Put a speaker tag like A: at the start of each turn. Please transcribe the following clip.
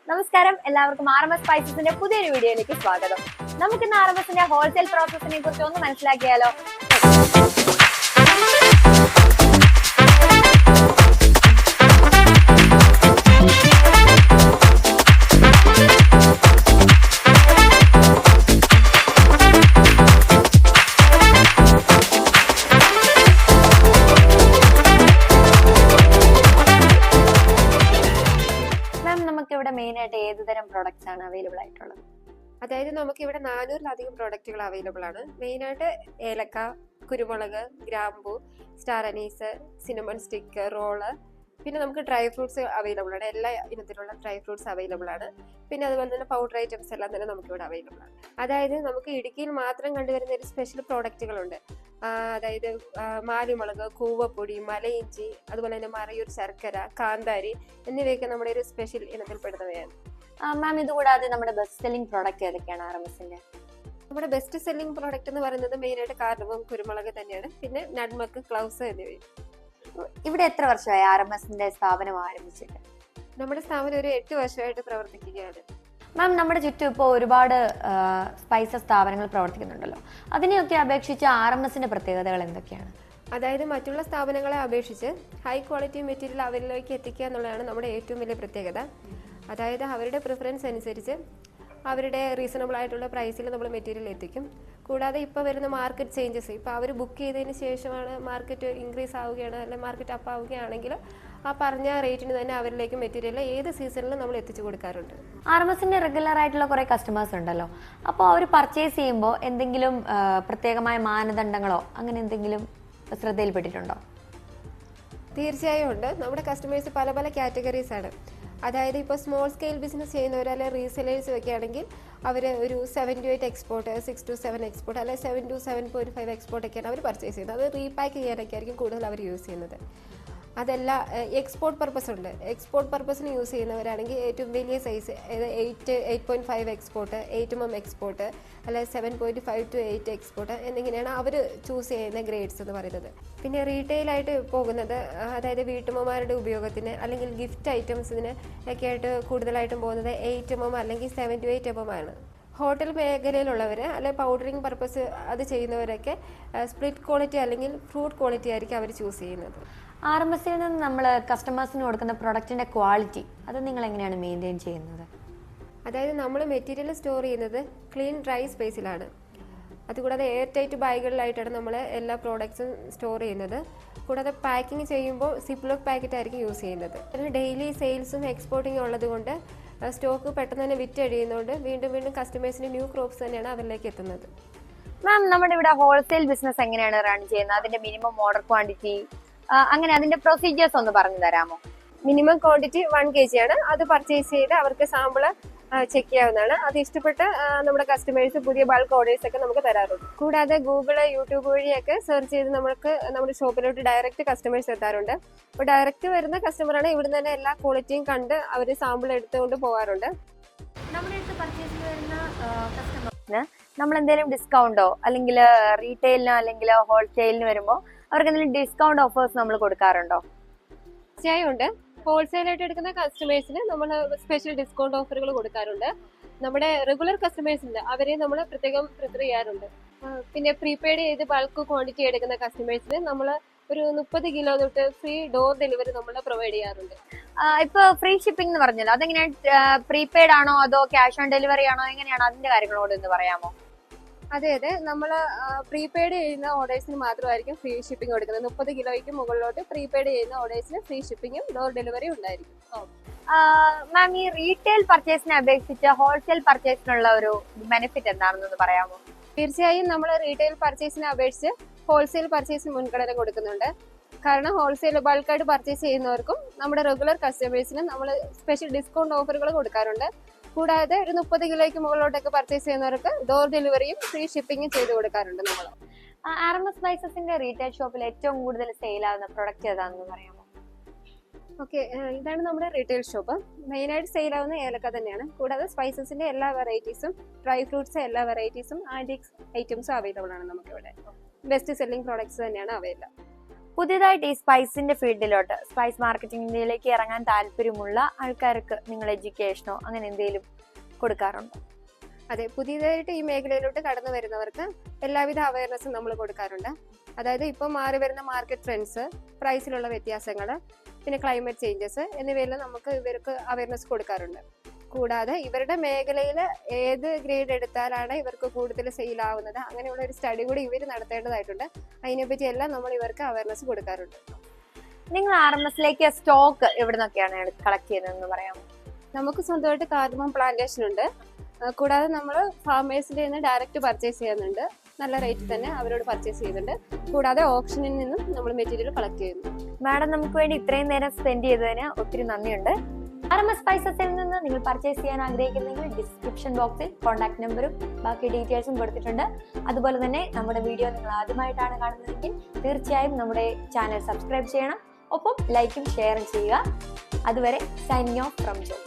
A: നമസ്കാരം, എല്ലാവർക്കും RMS സ്പൈസസിന്റെ പുതിയൊരു വീഡിയോയിലേക്ക് സ്വാഗതം. നമുക്ക് ഇന്ന് RMSന്റെ ഹോൾസെയിൽ പ്രോസസ്സിനെ കുറിച്ച് ഒന്ന് മനസ്സിലാക്കിയാലോ? നമുക്കിവിടെ മെയിൻ ആയിട്ട് ഏത് തരം പ്രോഡക്ട്സ് ആണ് അവൈലബിൾ ആയിട്ടുള്ളത്?
B: അതായത് നമുക്ക് ഇവിടെ 400-ലധികം പ്രോഡക്റ്റുകൾ അവൈലബിൾ ആണ്. മെയിനായിട്ട് ഏലക്ക, കുരുമുളക്, ഗ്രാമ്പു, star anise, cinnamon stick, roll, പിന്നെ നമുക്ക് ഡ്രൈ ഫ്രൂട്ട്സ് അവൈലബിൾ ആണ്. എല്ലാ ഇനത്തിലുള്ള ഡ്രൈ ഫ്രൂട്ട്സ് അവൈലബിൾ ആണ്. പിന്നെ അതുപോലെ തന്നെ പൗഡർ ഐറ്റംസ് എല്ലാം തന്നെ നമുക്ക് ഇവിടെ അവൈലബിൾ ആണ്. അതായത് നമുക്ക് ഇടുക്കിയിൽ മാത്രം കണ്ടുവരുന്ന ഒരു സ്പെഷ്യൽ പ്രോഡക്റ്റുകളുണ്ട്. അതായത് മാലിമുളക്, കൂവപ്പൊടി, മലയിഞ്ചി, അതുപോലെ തന്നെ മറയൂർ ശർക്കര, കാന്താരി എന്നിവയൊക്കെ നമ്മുടെ ഒരു സ്പെഷ്യൽ ഇനത്തിൽപ്പെടുന്നവയാണ്.
A: മാം, ഇതുകൂടാതെ നമ്മുടെ ബെസ്റ്റ് സെല്ലിംഗ് പ്രോഡക്റ്റ് ഏതൊക്കെയാണ് RMSന്റെ?
B: നമ്മുടെ ബെസ്റ്റ് സെല്ലിംഗ് പ്രോഡക്റ്റ് എന്ന് പറയുന്നത് മെയിനായിട്ട് കാർഡമം, കുരുമുളക് തന്നെയാണ്. പിന്നെ നട്മക്ക്, ക്ലൗസ് എന്നിവയും.
A: ഇവിടെ എത്ര വർഷമായി RMSന്റെ സ്ഥാപനം ആരംഭിച്ചിട്ട്?
B: നമ്മുടെ സ്ഥാപനം ഒരു 8 വർഷമായിട്ട് പ്രവർത്തിക്കുകയാണ്.
A: മാം, നമ്മുടെ ചുറ്റും ഇപ്പോൾ ഒരുപാട് സ്പൈസസ് സ്ഥാപനങ്ങൾ പ്രവർത്തിക്കുന്നുണ്ടല്ലോ. അതിനെയൊക്കെ അപേക്ഷിച്ച് RMSന്റെ പ്രത്യേകതകൾ എന്തൊക്കെയാണ്?
B: അതായത് മറ്റുള്ള സ്ഥാപനങ്ങളെ അപേക്ഷിച്ച് ഹൈ ക്വാളിറ്റി മെറ്റീരിയൽ അവരിലേക്ക് എത്തിക്കുക എന്നുള്ളതാണ് നമ്മുടെ ഏറ്റവും വലിയ പ്രത്യേകത. അതായത് അവരുടെ പ്രിഫറൻസ് അനുസരിച്ച് അവരുടെ റീസണബിൾ ആയിട്ടുള്ള പ്രൈസിൽ നമ്മൾ മെറ്റീരിയൽ എത്തിക്കും. കൂടാതെ ഇപ്പോൾ വരുന്ന മാർക്കറ്റ് ചേഞ്ചസ്, ഇപ്പോൾ അവർ ബുക്ക് ചെയ്തതിന് ശേഷമാണ് മാർക്കറ്റ് ഇൻക്രീസ് ആവുകയാണ് അല്ലെങ്കിൽ മാർക്കറ്റ് അപ്പ് ആവുകയാണെങ്കിൽ ആ പറഞ്ഞ റേറ്റിന് തന്നെ അവരിലേക്ക് മെറ്റീരിയൽ ഏത് സീസണിലും നമ്മൾ എത്തിച്ചു കൊടുക്കാറുണ്ട്.
A: RMSന്റെ റെഗുലർ ആയിട്ടുള്ള കുറേ കസ്റ്റമേഴ്സ് ഉണ്ടല്ലോ. അപ്പോൾ അവർ പർച്ചേസ് ചെയ്യുമ്പോൾ എന്തെങ്കിലും പ്രത്യേകമായ മാനദണ്ഡങ്ങളോ അങ്ങനെ എന്തെങ്കിലും ശ്രദ്ധയിൽപ്പെട്ടിട്ടുണ്ടോ?
B: തീർച്ചയായും ഉണ്ട്. നമ്മുടെ കസ്റ്റമേഴ്സ് പല പല കാറ്റഗറീസ് ആണ്. അതായത് ഇപ്പോൾ സ്മോൾ സ്കെയിൽ ബിസിനസ് ചെയ്യുന്നവർ അല്ലെങ്കിൽ റീസെലേഴ്സ് ഒക്കെ ആണെങ്കിൽ അവർ ഒരു 7 to 8 എക്സ്പോർട്ട്, 6 to 7 എക്സ്പോർട്ട് അല്ലെങ്കിൽ 7 to 7.5 എക്സ്പോർട്ട് ഒക്കെയാണ് അവർ പർച്ചേസ് ചെയ്യുന്നത്. അത് റീപാക്ക് ചെയ്യാനൊക്കെ ആയിരിക്കും കൂടുതൽ അവർ യൂസ് ചെയ്യുന്നത്. അതല്ല, എക്സ്പോർട്ട് പർപ്പസ് ഉണ്ട്. എക്സ്പോർട്ട് പർപ്പസിന് യൂസ് ചെയ്യുന്നവരാണെങ്കിൽ ഏറ്റവും വലിയ സൈസ് 8.5 എക്സ്പോർട്ട്, 8mm എക്സ്പോർട്ട് അല്ലെങ്കിൽ 7.5 to 8 എക്സ്പോർട്ട് എന്നിങ്ങനെയാണ് അവർ ചൂസ് ചെയ്യുന്ന ഗ്രേഡ്സ് എന്ന് പറയുന്നത്. പിന്നെ റീറ്റെയിലായിട്ട് പോകുന്നത്, അതായത് വീട്ടമ്മമാരുടെ ഉപയോഗത്തിന് അല്ലെങ്കിൽ ഗിഫ്റ്റ് ഐറ്റംസിന് ഒക്കെ ആയിട്ട് കൂടുതലായിട്ടും പോകുന്നത് 8mm അല്ലെങ്കിൽ 7 to 8mm ആണ്. ഹോട്ടൽ മേഖലയിലുള്ളവർ അല്ലെങ്കിൽ പൗഡറിങ് പർപ്പസ് അത് ചെയ്യുന്നവരൊക്കെ സ്പ്ലിറ്റ് ക്വാളിറ്റി അല്ലെങ്കിൽ ഫ്രൂട്ട് ക്വാളിറ്റി ആയിരിക്കും അവർ ചൂസ് ചെയ്യുന്നത്.
A: RMSൽ നിന്ന് നമ്മൾ കസ്റ്റമേഴ്സിന് കൊടുക്കുന്ന പ്രൊഡക്റ്റിന്റെ ക്വാളിറ്റി അത് നിങ്ങൾ എങ്ങനെയാണ് മെയിൻറ്റെയിൻ ചെയ്യുന്നത്?
B: അതായത് നമ്മൾ മെറ്റീരിയൽ സ്റ്റോർ ചെയ്യുന്നത് ക്ലീൻ ഡ്രൈ സ്പേസിലാണ്. അതുകൂടാതെ എയർ ടൈറ്റ് ബാഗുകളിലായിട്ടാണ് നമ്മൾ എല്ലാ പ്രോഡക്ട്സും സ്റ്റോർ ചെയ്യുന്നത്. കൂടാതെ പാക്കിംഗ് ചെയ്യുമ്പോൾ സിപ്ലോക്ക് പാക്കറ്റ് ആയിരിക്കും യൂസ് ചെയ്യുന്നത്. പിന്നെ ഡെയിലി സെയിൽസും എക്സ്പോർട്ടിങ്ങും ഉള്ളത് കൊണ്ട് സ്റ്റോക്ക് പെട്ടെന്ന് തന്നെ വിറ്റഴിയുന്നതുകൊണ്ട് വീണ്ടും വീണ്ടും കസ്റ്റമേഴ്സിന് ന്യൂ ക്രോപ്സ് തന്നെയാണ് അവരിലേക്ക് എത്തുന്നത്.
A: മാം, നമ്മുടെ ഇവിടെ ഹോൾസെയിൽ ബിസിനസ് എങ്ങനെയാണ് റൺ ചെയ്യുന്നത്? അതിന്റെ മിനിമം ഓർഡർ ക്വാണ്ടിറ്റി, അങ്ങനെ അതിന്റെ പ്രൊസീജിയേഴ്സ് ഒന്ന് പറഞ്ഞു തരാമോ?
B: മിനിമം ക്വാണ്ടിറ്റി 1 kg ആണ്. അത് പർച്ചേസ് ചെയ്ത് അവർക്ക് സാമ്പിള് ചെക്ക് ചെയ്യാവുന്നതാണ്. അത് ഇഷ്ടപ്പെട്ട് നമ്മുടെ കസ്റ്റമേഴ്സ് പുതിയ ബൾക്ക് ഓർഡേഴ്സ് ഒക്കെ നമുക്ക് തരാറുണ്ട്. കൂടാതെ ഗൂഗിള്, യൂട്യൂബ് വഴിയൊക്കെ സെർച്ച് ചെയ്ത് നമുക്ക് നമ്മുടെ ഷോപ്പിലോട്ട് ഡയറക്റ്റ് കസ്റ്റമേഴ്സ് എത്താറുണ്ട്. അപ്പോൾ ഡയറക്റ്റ് വരുന്ന കസ്റ്റമറാണ് ഇവിടുന്ന് തന്നെ എല്ലാ ക്വാളിറ്റിയും കണ്ട് അവർ സാമ്പിൾ എടുത്തുകൊണ്ട് പോകാറുണ്ട്.
A: നമ്മുടെ അടുത്ത് പർച്ചേസ് വരുന്ന കസ്റ്റമേഴ്സിന് നമ്മൾ എന്തെങ്കിലും ഡിസ്കൗണ്ടോ അല്ലെങ്കിൽ റീറ്റെയിലിനോ അല്ലെങ്കിൽ ഹോൾസെയിലിന് വരുമ്പോൾ അവർക്ക് എന്തെങ്കിലും ഡിസ്കൗണ്ട് ഓഫേഴ്സ് നമ്മൾ കൊടുക്കാറുണ്ടോ?
B: തീർച്ചയായും ഉണ്ട്. ഹോൾസെയിലായിട്ട് എടുക്കുന്ന കസ്റ്റമേഴ്സിന് നമ്മൾ സ്പെഷ്യൽ ഡിസ്കൗണ്ട് ഓഫറുകൾ കൊടുക്കാറുണ്ട്. നമ്മുടെ റെഗുലർ കസ്റ്റമേഴ്സിന് അവരെ നമ്മൾ പ്രത്യേകം പ്രിഫർ ചെയ്യാറുണ്ട്. പിന്നെ പ്രീപെയ്ഡ് ചെയ്ത് ബൾക്ക് ക്വാണ്ടിറ്റി എടുക്കുന്ന കസ്റ്റമേഴ്സിന് നമ്മൾ ഒരു 30 കിലോ തൊട്ട് ഫ്രീ ഡോർ ഡെലിവറി നമ്മൾ പ്രൊവൈഡ് ചെയ്യാറുണ്ട്.
A: ഇപ്പൊ ഫ്രീ ഷിപ്പിംഗ് എന്ന് പറഞ്ഞല്ലോ, അതെങ്ങനെയാണ്? പ്രീപെയ്ഡ് ആണോ അതോ ക്യാഷ് ഓൺ ഡെലിവറി ആണോ? എങ്ങനെയാണ് അതിന്റെ കാര്യങ്ങളോട് ഒന്ന് പറയാമോ?
B: അതെ, നമ്മൾ പ്രീപെയ്ഡ് ചെയ്യുന്ന ഓർഡേഴ്സിന് മാത്രമായിരിക്കും ഫ്രീ ഷിപ്പിംഗ് കൊടുക്കുന്നത്. 30 കിലോയ്ക്ക് മുകളിലോട്ട് പ്രീപെയ്ഡ് ചെയ്യുന്ന ഓർഡേഴ്സിന് ഫ്രീ ഷിപ്പിംഗും ഡോർ ഡെലിവറിയും ഉണ്ടായിരിക്കും.
A: മാം, ഈ റീറ്റെയിൽ പർച്ചേസിനെ അപേക്ഷിച്ച് ഹോൾസെയിൽ പർച്ചേസിനുള്ള ഒരു ബെനിഫിറ്റ് എന്താണെന്ന് പറയാമോ?
B: തീർച്ചയായും നമ്മൾ റീറ്റെയിൽ പർച്ചേസിനെ അപേക്ഷിച്ച് ഹോൾസെയിൽ പർച്ചേസിന് മുൻഗണന കൊടുക്കുന്നുണ്ട്. കാരണം ഹോൾസെയിൽ ബൾക്കായിട്ട് പർച്ചേസ് ചെയ്യുന്നവർക്കും നമ്മുടെ റെഗുലർ കസ്റ്റമേഴ്സിനും നമ്മൾ സ്പെഷ്യൽ ഡിസ്കൗണ്ട് ഓഫറുകൾ കൊടുക്കാറുണ്ട്. കൂടാതെ ഒരു 30 കിലോയ്ക്ക് മുകളിലോട്ടൊക്കെ പർച്ചേസ് ചെയ്യുന്നവർക്ക് ഡോർ ഡെലിവറിയും ഫ്രീ ഷിപ്പിംഗും ചെയ്ത് കൊടുക്കാറുണ്ട് നമ്മൾ.
A: RMS സ്പൈസസിന്റെ റീറ്റെയിൽ ഷോപ്പിൽ ഏറ്റവും കൂടുതൽ സെയിൽ ആവുന്ന പ്രൊഡക്റ്റ് ഏതാണെന്ന് പറയാമോ?
B: ഓക്കെ, ഇതാണ് നമ്മുടെ റീറ്റെയിൽ ഷോപ്പ്. മെയിനായിട്ട് സെയിൽ ആവുന്ന ഏലക്ക തന്നെയാണ്. കൂടാതെ സ്പൈസസിന്റെ എല്ലാ വെറൈറ്റീസും, ഡ്രൈ ഫ്രൂട്ട്സ് എല്ലാ വെറൈറ്റീസും, ആന്റിക്സ് ഐറ്റംസും അവൈലബിൾ ആണ് നമുക്കിവിടെ. ബെസ്റ്റ് സെല്ലിംഗ് പ്രോഡക്ട്സ് തന്നെയാണ് അവൈലബിൾ.
A: പുതിയതായിട്ട് ഈ സ്പൈസിന്റെ ഫീൽഡിലോട്ട് സ്പൈസ് മാർക്കറ്റിംഗിലേക്ക് ഇറങ്ങാൻ താല്പര്യമുള്ള ആൾക്കാർക്ക് നിങ്ങൾ എഡ്യൂക്കേഷനോ അങ്ങനെ എന്തെങ്കിലും കൊടുക്കാറുണ്ടോ?
B: അതെ, പുതിയതായിട്ട് ഈ മേഖലയിലോട്ട് കടന്നു വരുന്നവർക്ക് എല്ലാവിധ അവയർനെസ്സും നമ്മൾ കൊടുക്കാറുണ്ട്. അതായത് ഇപ്പോൾ മാറി വരുന്ന മാർക്കറ്റ് ട്രെൻഡ്സ്, പ്രൈസിലുള്ള വ്യത്യാസങ്ങൾ, പിന്നെ ക്ലൈമറ്റ് ചേഞ്ചസ് എന്നിവയെല്ലാം നമുക്ക് ഇവർക്ക് അവയർനെസ് കൊടുക്കാറുണ്ട്. കൂടാതെ ഇവരുടെ മേഖലയിൽ ഏത് ഗ്രേഡ് എടുത്താലാണ് ഇവർക്ക് കൂടുതൽ സെയിൽ ആവുന്നത്, അങ്ങനെയുള്ള ഒരു സ്റ്റഡി കൂടി ഇവർ നടത്തേണ്ടതായിട്ടുണ്ട്. അതിനെപ്പറ്റി എല്ലാം നമ്മൾ ഇവർക്ക് അവയർനെസ് കൊടുക്കാറുണ്ട്.
A: നിങ്ങൾ RMSലേക്ക് സ്റ്റോക്ക് എവിടെ നിന്നൊക്കെയാണ് കളക്ട് ചെയ്യുന്നതെന്ന് പറയാമോ?
B: നമുക്ക് സ്വന്തമായിട്ട് കാർഡമം പ്ലാന്റേഷൻ ഉണ്ട്. കൂടാതെ നമ്മൾ ഫാമേഴ്സിന്റെ നിന്ന് ഡയറക്റ്റ് പർച്ചേസ് ചെയ്യുന്നുണ്ട്. നല്ല റേറ്റിൽ തന്നെ അവരോട് പർച്ചേസ് ചെയ്യുന്നുണ്ട്. കൂടാതെ ഓപ്ഷനിൽ നിന്നും നമ്മൾ മെറ്റീരിയൽ കളക്ട് ചെയ്യുന്നു.
A: മാഡം, നമുക്ക് വേണ്ടി ഇത്രയും നേരം സ്പെൻഡ് ചെയ്തതിന് ഒത്തിരി നന്ദിയുണ്ട്. RMS സ്പൈസസിൽ നിന്ന് നിങ്ങൾ പർച്ചേസ് ചെയ്യാൻ ആഗ്രഹിക്കുന്നെങ്കിൽ ഡിസ്ക്രിപ്ഷൻ ബോക്സിൽ കോൺടാക്ട് നമ്പറും ബാക്കി ഡീറ്റെയിൽസും കൊടുത്തിട്ടുണ്ട്. അതുപോലെ തന്നെ നമ്മുടെ വീഡിയോ നിങ്ങൾ ആദ്യമായിട്ടാണ് കാണുന്നതെങ്കിൽ തീർച്ചയായും നമ്മുടെ ചാനൽ സബ്സ്ക്രൈബ് ചെയ്യണം. ഒപ്പം ലൈക്കും ഷെയറും ചെയ്യുക. അതുവരെ സൈനിങ് ഓഫ് ഫ്രം ജോ.